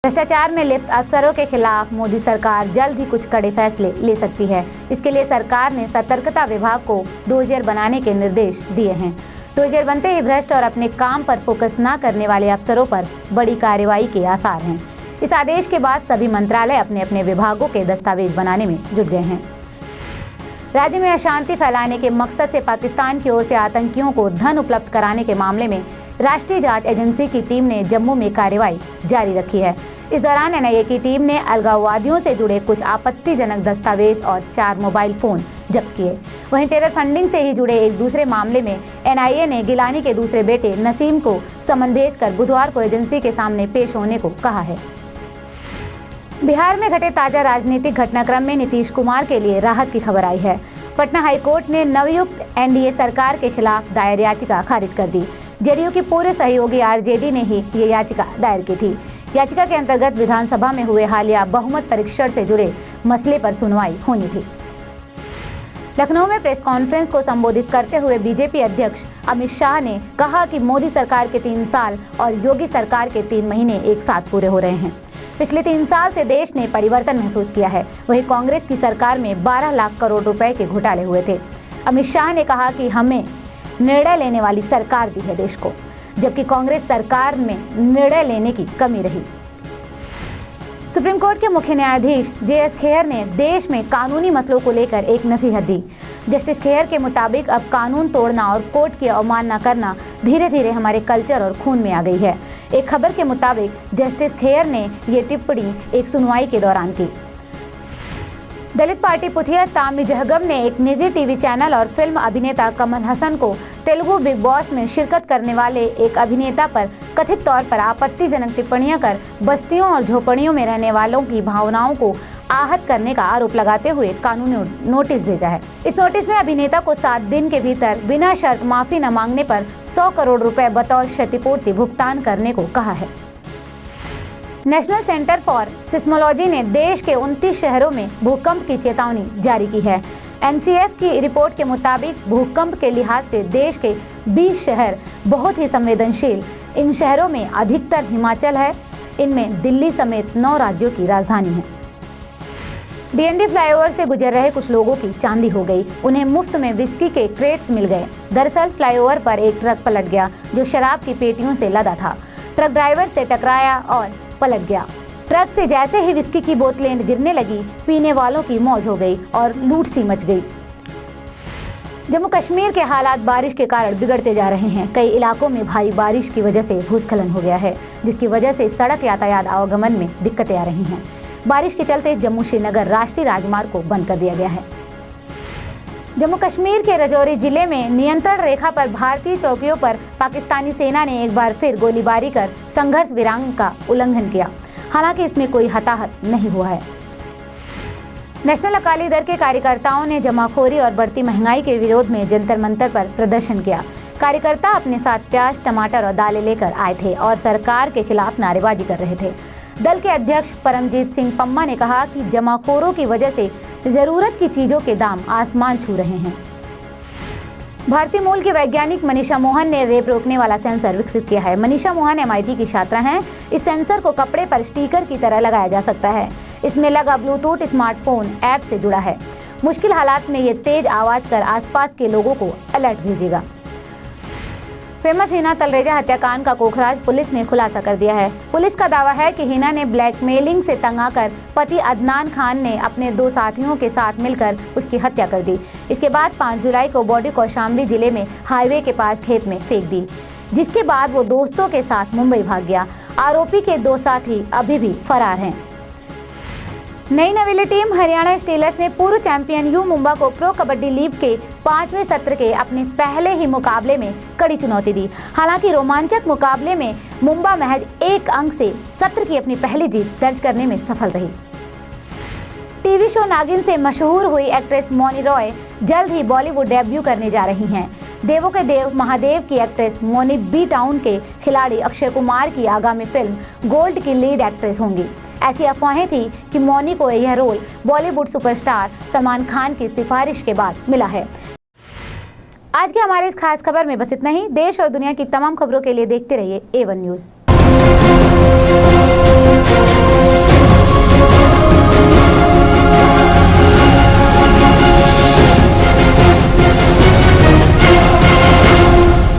भ्रष्टाचार में लिप्त अफसरों के खिलाफ मोदी सरकार जल्द ही कुछ कड़े फैसले ले सकती है। इसके लिए सरकार ने सतर्कता विभाग को डोजियर बनाने के निर्देश दिए हैं। डोजियर बनते ही भ्रष्ट और अपने काम पर फोकस न करने वाले अफसरों पर बड़ी कार्रवाई के आसार हैं। इस आदेश के बाद सभी मंत्रालय अपने अपने विभागों के दस्तावेज बनाने में जुट गए हैं। राज्य में अशांति फैलाने के मकसद से पाकिस्तान की ओर से आतंकियों को धन उपलब्ध कराने के मामले में राष्ट्रीय जांच एजेंसी की टीम ने जम्मू में कार्रवाई जारी रखी है। इस दौरान एनआईए की टीम ने अलगाववादियों से जुड़े कुछ आपत्तिजनक दस्तावेज और 4 मोबाइल फोन जब्त किए। वहीं टेरर फंडिंग से ही जुड़े एक दूसरे मामले में एनआईए ने गिलानी के दूसरे बेटे नसीम को समन भेजकर बुधवार को एजेंसी के सामने पेश होने को कहा है। बिहार में घटे ताजा राजनीतिक घटनाक्रम में नीतीश कुमार के लिए राहत की खबर आई है। पटना हाईकोर्ट ने नवयुक्त एनडीए सरकार के खिलाफ दायर याचिका खारिज कर दी। जेडीयू की पूरे सहयोगी आरजेडी ने ही ये याचिका दायर की थी। याचिका के अंतर्गत विधानसभा में हुए हालिया बहुमत परीक्षण से जुड़े मसले पर सुनवाई होनी थी। लखनऊ में प्रेस कॉन्फ्रेंस को संबोधित करते हुए बीजेपी अध्यक्ष अमित शाह ने कहा कि मोदी सरकार के 3 साल और योगी सरकार के 3 महीने एक साथ पूरे हो रहे हैं। पिछले 3 साल से देश ने परिवर्तन महसूस किया है। वहीं कांग्रेस की सरकार में 12 लाख करोड़ रुपए के घोटाले हुए थे। अमित शाह ने कहा कि हमें निर्णय लेने वाली सरकार दी है देश को, जबकि कांग्रेस सरकार में निर्णय लेने की कमी रही। सुप्रीम कोर्ट के मुख्य न्यायाधीश जेएस खेहर ने देश में कानूनी मसलों को लेकर एक नसीहत दी। जस्टिस खेहर के मुताबिक अब कानून तोड़ना और कोर्ट की अवमानना करना धीरे धीरे हमारे कल्चर और खून में आ गई है। एक खबर के मुताबिक जस्टिस खेहर ने ये टिप्पणी एक सुनवाई के दौरान की। दलित पार्टी पुथिया तामी जहगम ने एक निजी टीवी चैनल और फिल्म अभिनेता कमल हसन को तेलुगु बिग बॉस में शिरकत करने वाले एक अभिनेता पर कथित तौर पर आपत्तिजनक टिप्पणियां कर बस्तियों और झोपड़ियों में रहने वालों की भावनाओं को आहत करने का आरोप लगाते हुए कानूनी नोटिस भेजा है। इस नोटिस में अभिनेता को 7 दिन के भीतर बिना शर्त माफी न मांगने पर 100 करोड़ रुपए बतौर क्षतिपूर्ति भुगतान करने को कहा है। नेशनल सेंटर फॉर सिस्मोलॉजी ने देश के 29 शहरों में भूकंप की चेतावनी जारी की है। एनसीएफ की रिपोर्ट के मुताबिक भूकंप के लिहाज से देश के 20 शहर बहुत ही संवेदनशील। इन शहरों में अधिकतर हिमाचल है। इनमें दिल्ली समेत 9 राज्यों की राजधानी है। डीएनडी फ्लाईओवर से गुजर रहे कुछ लोगों की चांदी हो गई। उन्हें मुफ्त में विस्की के क्रेट्स मिल गए। दरअसल फ्लाईओवर पर एक ट्रक पलट गया जो शराब की पेटियों से लदा था। ट्रक ड्राइवर से टकराया और पलट गया। ट्रक से जैसे ही विस्की की बोतलें गिरने लगी, पीने वालों की मौज हो गई और लूट सी मच गई। जम्मू कश्मीर के हालात बारिश के कारण बिगड़ते जा रहे हैं। कई इलाकों में भारी बारिश की वजह से भूस्खलन हो गया है, जिसकी वजह से सड़क यातायात आवागमन में दिक्कतें आ रही हैं। बारिश के चलते जम्मू श्रीनगर राष्ट्रीय राजमार्ग को बंद कर दिया गया है। जम्मू कश्मीर के राजौरी जिले में नियंत्रण रेखा पर भारतीय चौकियों पर पाकिस्तानी सेना ने एक बार फिर गोलीबारी कर संघर्ष विराम का उल्लंघन किया। हालांकि इसमें कोई हताहत नहीं हुआ है। नेशनल अकाली दल के कार्यकर्ताओं ने जमाखोरी और बढ़ती महंगाई के विरोध में जंतर मंतर पर प्रदर्शन किया। कार्यकर्ता अपने साथ प्याज, टमाटर और दालें लेकर आए थे और सरकार के खिलाफ नारेबाजी कर रहे थे। दल के अध्यक्ष परमजीत सिंह पम्मा ने कहा कि जमाखोरों की वजह से जरूरत की चीजों के दाम आसमान छू रहे हैं। भारतीय मूल की वैज्ञानिक मनीषा मोहन ने रेप रोकने वाला सेंसर विकसित किया है। मनीषा मोहन MIT की छात्रा हैं। इस सेंसर को कपड़े पर स्टिकर की तरह लगाया जा सकता है। इसमें लगा ब्लूटूथ स्मार्टफोन ऐप से जुड़ा है। मुश्किल हालात में ये तेज आवाज कर आसपास के लोगों को अलर्ट भेजेगा। फेमस हिना तलरेजा हत्याकांड का कोखराज पुलिस ने खुलासा कर दिया है। पुलिस का दावा है कि हिना ने ब्लैकमेलिंग से तंग आकर पति अदनान खान ने अपने 2 साथियों के साथ मिलकर उसकी हत्या कर दी। इसके बाद 5 जुलाई को बॉडी कौशाम्बी जिले में हाईवे के पास खेत में फेंक दी, जिसके बाद वो दोस्तों के साथ मुंबई भाग गया। आरोपी के 2 साथी अभी भी फरार हैं। नई नवेली टीम हरियाणा स्टीलर्स ने पूर्व चैंपियन यू मुंबा को प्रो कबड्डी लीग के 5वें सत्र के अपने पहले ही मुकाबले में कड़ी चुनौती दी। हालांकि रोमांचक मुकाबले में मुंबा महज 1 अंक से सत्र की अपनी पहली जीत दर्ज करने में सफल रही। टीवी शो नागिन से मशहूर हुई एक्ट्रेस मौनी रॉय जल्द ही बॉलीवुड डेब्यू करने जा रही हैं। देवों के देव महादेव की एक्ट्रेस मौनी बी टाउन के खिलाड़ी अक्षय कुमार की आगामी फिल्म गोल्ड की लीड एक्ट्रेस होंगी। ऐसी अफवाहें थी कि मौनी को यह रोल बॉलीवुड सुपरस्टार सलमान खान की सिफारिश के बाद मिला है। आज के हमारे इस खास खबर में बस इतना ही। देश और दुनिया की तमाम खबरों के लिए देखते रहिए A1 न्यूज़।